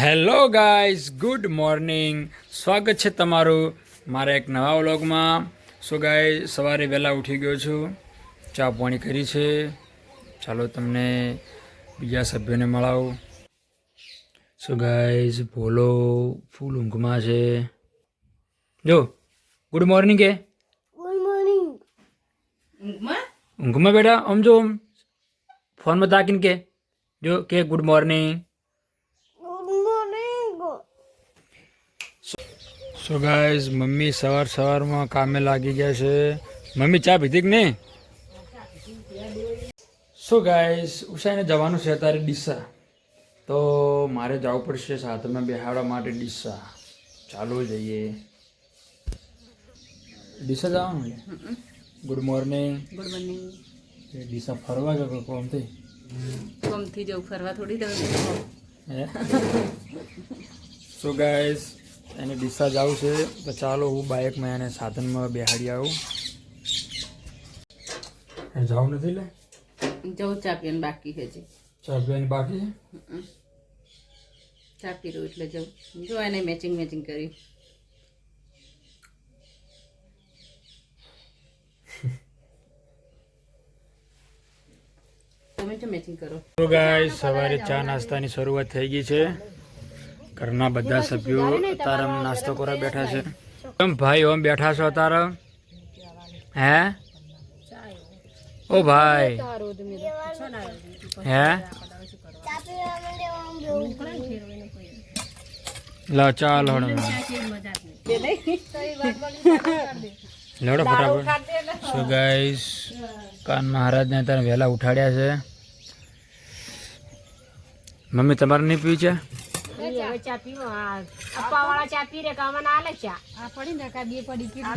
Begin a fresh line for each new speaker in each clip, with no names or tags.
Hello guys, good morning. સ્વાગત છે તમારું મારા એક નવા વ્લોગમાં. સો ગાઈઝ, સવારે વહેલા ઉઠી ગયો છું, ચા પાણી કરી છે. ચાલો તમને બીજા સભ્યોને મળાવું. સો ગાઈઝ, ભોલો ફૂલ ઊંઘમાં છે. જો ગુડ મોર્નિંગ કે ઊંઘમાં બેટા આમ જો આમ ફોનમાં તાકીને કે જો કે good morning. So guys, mummy સવારમાં કામે લાગી ગયા છે. મમ્મી ચા પીધી કે નહીં? સો ગાઈઝ, ઉષાને જવાનું છે અત્યારે ડીસા, તો મારે જવું પડશે સાથમાં બેહાડવા માટે ડીસા. ચાલો જઈએ. ડીસા જવાનું છે. Good morning.
Good morning.
Deesa ફરવા કે કોમથી
કોમથી જવું ફરવા થોડી જવું.
સો ગાઈઝ, એને ડીસા જવું છે, તો ચાલો હું બાઇકમાં એને સાધનમાં બેહાડી આવું. જવું નથી લે
જવું ચા પીવાનું બાકી છે હજી.
ચા પીવાની બાકી છે.
ચા પી રહ્યું એટલે જવું. જો એને મેચિંગ કર્યું. તમે જો મેચિંગ કરો.
તો ગાઈઝ, સવારે ચા નાસ્તાની શરૂઆત થઈ ગઈ છે. ઘરના બધા સભ્યો તારા નાસ્તો કરવા બેઠા છે. કેમ ભાઈ ઓમ બેઠા છો તારા? હે ઓ ભાઈ હે લો ચાલ લડો ફટાફટ. સો ગાઈઝ, કાન મહારાજને તારે વહેલા ઉઠાડ્યા છે. મમ્મી તમારે નહીં પી છે?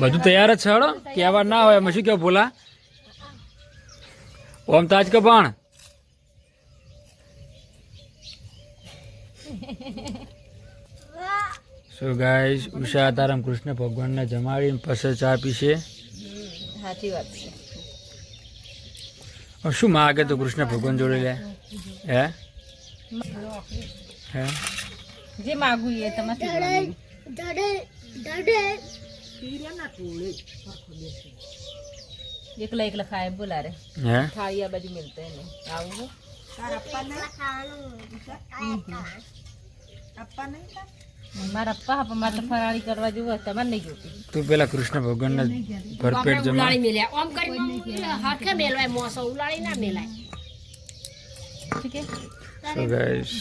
બધું તૈયાર જ છે. હળો કહેવા ના હોય એમાં શું કેવું ભોલા? ઓમ તાજ કે પણ સો ગાઈઝ, ઉષા તારામ કૃષ્ણ ભગવાનને જમાડીને પછી ચા પીશે.
સાચી વાત છે.
શું માગે તો કૃષ્ણ ભગવાન જોડે લે? હે હે
જે માગું એ તમારે એકલા ખાય બોલા રે.
હે
થાળી આ બાજુ મિલતા નહીં. આવું મારા અપ્પા હા, પણ મારે તો ફરાળી કરવા જેવું તમારે નહીં જોતું.
તું પેલા કૃષ્ણ ભગવાનને ભરપેટ જમા.
ઠીક છે.
સો ગાઈઝ,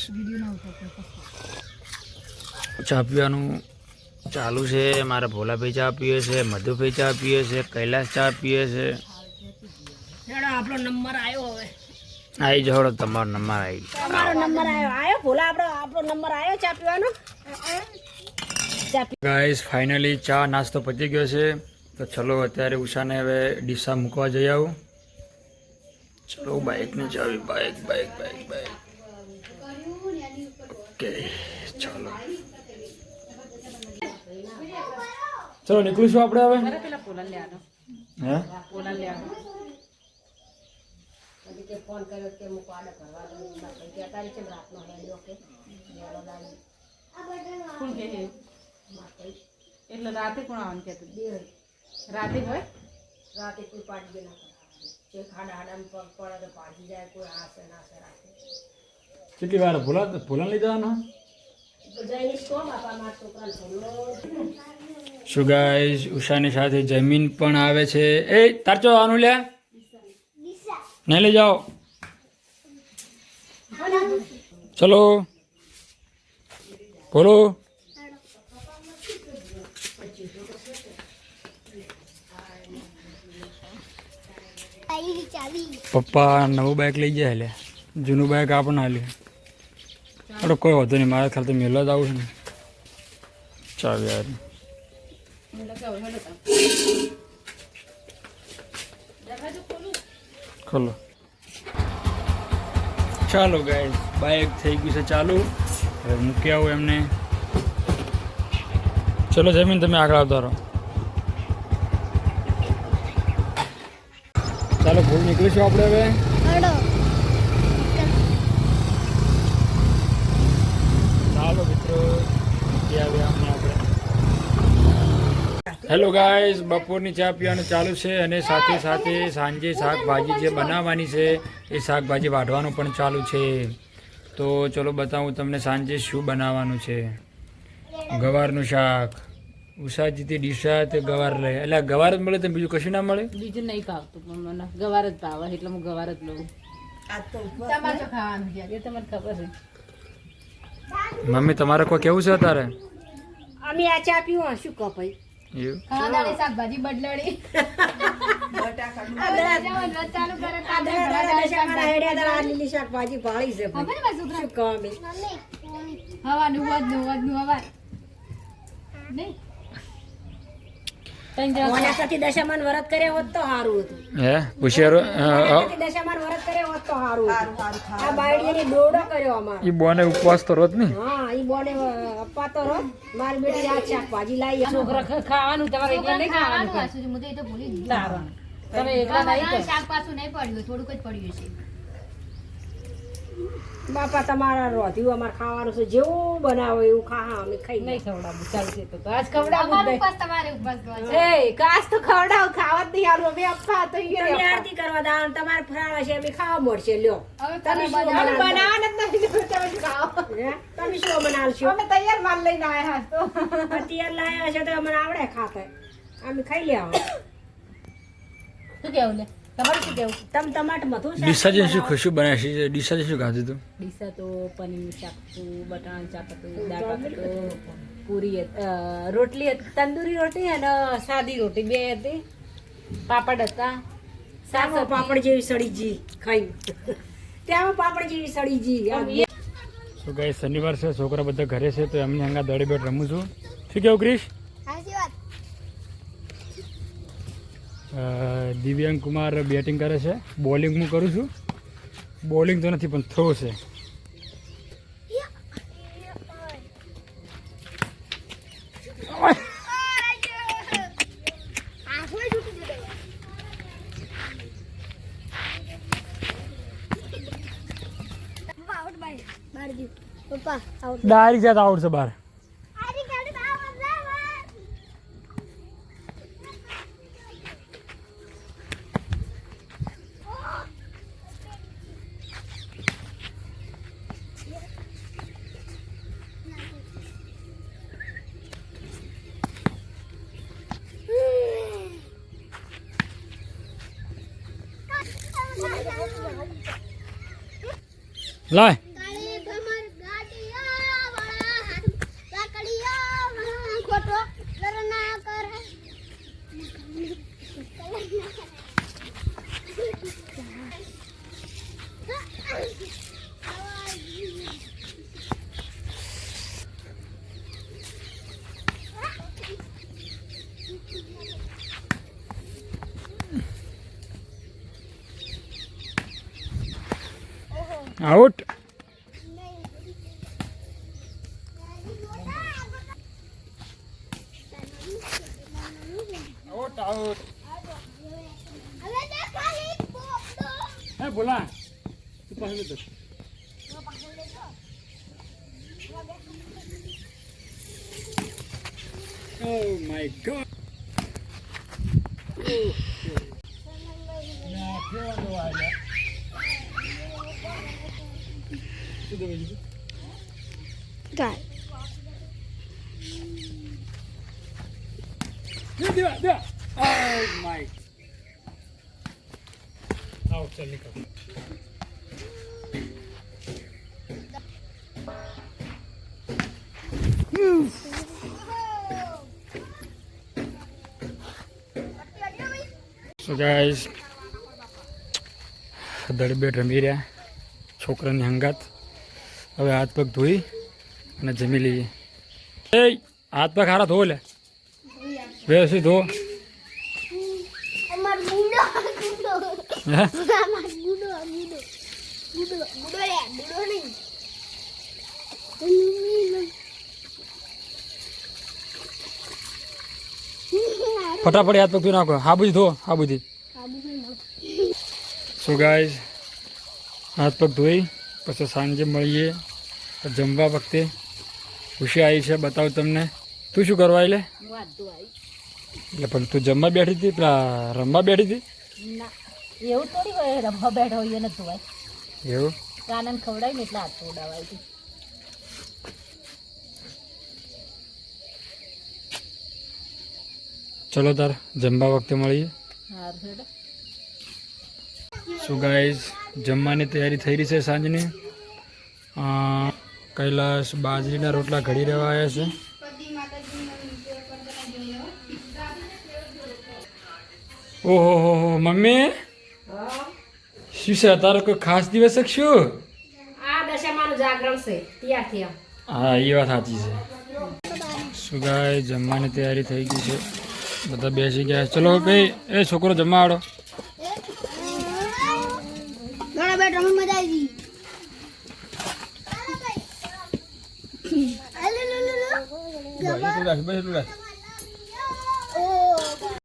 ચા પીવાનું ચાલુ છે. મારા ભોલાભાઈ ચા પીએ છે, મધુભાઈ ચા પીએ છે, કૈલાસ ચા પીએ છે.
આપણો નંબર આવ્યો હવે.
આવી જડો, તમારો નંબર આવી.
તમારો નંબર આવ્યો ભોલા. આપણો નંબર આવ્યો ચા પીવાનો.
ગાઈઝ, ફાઇનલી ચા નાસ્તો પતી ગયો છે, તો ચલો અત્યારે ઉષાને હવે ડીસા મૂકવા જઈ આવું. ચલો બાઇકને ચાવી. બાઇક ઓકે ચાલો. ચલો નીકળીશું આપણે હવે.
પેલા પોલા લે આનો.
હે
પોલા લે આનો. એટલે રાતે કોણ આવવાનું કહેતું? રાતે હોય
કેટલી વાર ભોલા લઈ જવાનો? શું ગાઈઝ, ઉષાની સાથે જમીન પણ આવે છે. એ તારચો આનું લે નહીં લઈ જાઓ. ચલો બોલો. પપ્પા નવું બાઇક લઈ જાય, લે જૂનું બાઇક આપણને હાલે. અરે કોઈ વાંધો નહીં, મારા ખ્યાલ તો મેળવા જ આવું છે ને. ચાલ યાર, ખોલો. ચાલો ગાઈઝ, બાઇક થઈ ગયું છે ચાલુ. હવે મૂકી આવું એમને. ચલો જમીન, તમે આગળ આવતા રહો. ચાલો ભૂલ નીકળીશું આપણે હવે. ચાલો હેલો ગાઈઝ, બપોરની ચા પીવાનું ચાલુ છે અને સાથે સાથે સાંજે શાકભાજી જે બનાવવાની છે એ શાકભાજી વાઢવાનું પણ ચાલુ છે. તો ચલો બતાવું તમને સાંજે શું બનાવવાનું છે. ગવારનું શાક. ઉષાજીથી ડીશા તે ગવાર લે, એટલે ગવાર જ મળે તો બીજું કશું ના મળે.
બીજું નહીં ભાવતું પણ મને ગવાર જ ભાવે એટલે હું ગવાર જ લઉં. તમારે તો ખાવાનું છે એ તમને ખબર છે.
મમ્મી તમારે કોઈ કેવું છે અત્યારે?
અમે આ ચા પીવું શું કહો ભાઈ?
એવું
ખાવાદાળી શાકભાજી બદલાડી
લીલી શાકભાજી ભાળી છે ભાઈ. શું કહો અમે?
હવાનું વધનું હવા નહીં
ઓના સાથે દશામાન વ્રત કર્યા હોત તો સારું હતું.
હે હોશિયારો
ઓના સાથે દશામાન વ્રત કર્યા હોત તો સારું હતું. આ બાયડીને દોડો કર્યો અમારો.
એ બોને ઉપવાસ તો રોજ નહીં.
હા ઈ બોને અપાતો રોજ મારી બેટી આ શાકભાજી લાવી
છોકરા ખાવાનું તમારે એકલા નહીં ખાવાનું લાવવાનું. તમે એકલા નહીં કરો.
બાપા તમારા રોધ્યું અમારે ખાવાનું છે જેવું બનાવો એવું ખા અમે ખાઈ
નહીં ખવડાવું ચાલશે તો આજ ખવડાવું જ નહીં. એ કાસ તો ખવડાવ ખાવા જ નહીં આલું અમે અપ્પા તો
તમે આરતી કરવા દાવ તમારે ફરાળ છે અમે ખાવા મળશે લ્યો. તમે શું
બનાવવાના જ નથી તમે ખાઓ.
હે? તમે શું બનાવશો?
અમે તૈયાર માલ લઈને આયા તો
તૈયાર લાયા છે તો અમને આવડે ખાતા અમે ખાઈ લેવા.
શું કેવું લે તમારું શું કેવું?
તમ ટમાટ મથું
ડીસાજી શું ખુશું બનાવી છે? ડીસાજી શું ખાધું હતું?
ડીસા તો પનીર શાક હતું, બટાણા શાક હતું, દાળ ભાત હતું, પૂરી રોટલી હતી, તંદૂરી રોટલી અને સાદી રોટી બે હતી, પાપડ હતા, શાક
સામો પાપડ જેવી સળીજી ખાઈ ત્યાં પાપડ જેવી સળીજી
સો ગાઈસ, શનિવાર છે, છોકરા બધા ઘરે છે તો એમની હંગા દડે બેટ રમું છું. શું કેવું ક્રિશ? દિવ્યાંગ કુમાર બેટિંગ કરે છે, બોલિંગ હું કરું છું. બોલિંગ તો નથી પણ થ્રો છે. ડાયરેક્ટ જાત આઉટ છે બહાર. લાય આઉટ. Out out. હે બોલા તું પાસે લેતો. Oh my god. ના કેવાનો આયા. શું દે બીજું?
ગાય
દે. Oh my. આઉટ ચાલ નીકળ. So guys, દડી બેટ રમી રહ્યા છોકરાની હંગાત. હવે હાથ પગ ધોઈ અને જમી લઈએ. એ હાથ પગ હારા ધો લે, વ્યવસ્થિત ધો. હે? ફટાફટ હાથ પગ ધોઈ નાખો. હાબુજી ધો, હાબુજી. સો ગાઈઝ, હાથ પગ ધોઈ પછી સાંજે મળીએ જમવા વખતે. ખુશી આવી છે, બતાવું તમને. તું શું કરવા એટલે? એટલે પણ તું જમવા બેઠી હતી પેલા રમવા બેઠી હતી
ના એવું થોડી હોય રમવા બેઠો હોય ને ધોવાય
એવું
આનંદ ખવડાય ને એટલે હાથ ઉડાવાય છે.
ચલો તાર જમવા વખતે મળીએ.
હાર હેડો.
સો ગાઈઝ જમવાની તૈયારી થઈ રહી છે સાંજની. કૈલાસ બાજરીના રોટલા ઘડી રહેવા આવ્યા છે. ઓહો હો હો મમ્મી શું છે તારો કોઈ ખાસ દિવસ છે કે શું?
આ દશામાનું જાગરણ છે તૈયાર થયા.
હા એ વાત સાચી છે. શું ગાય જમવાની તૈયારી થઈ ગઈ છે, બધા બેસી ગયા. ચલો કઈ એ છોકરો જમવા આડો.
ઘણા બેઠા મજા આવી ગઈ.
એટલું રાખ.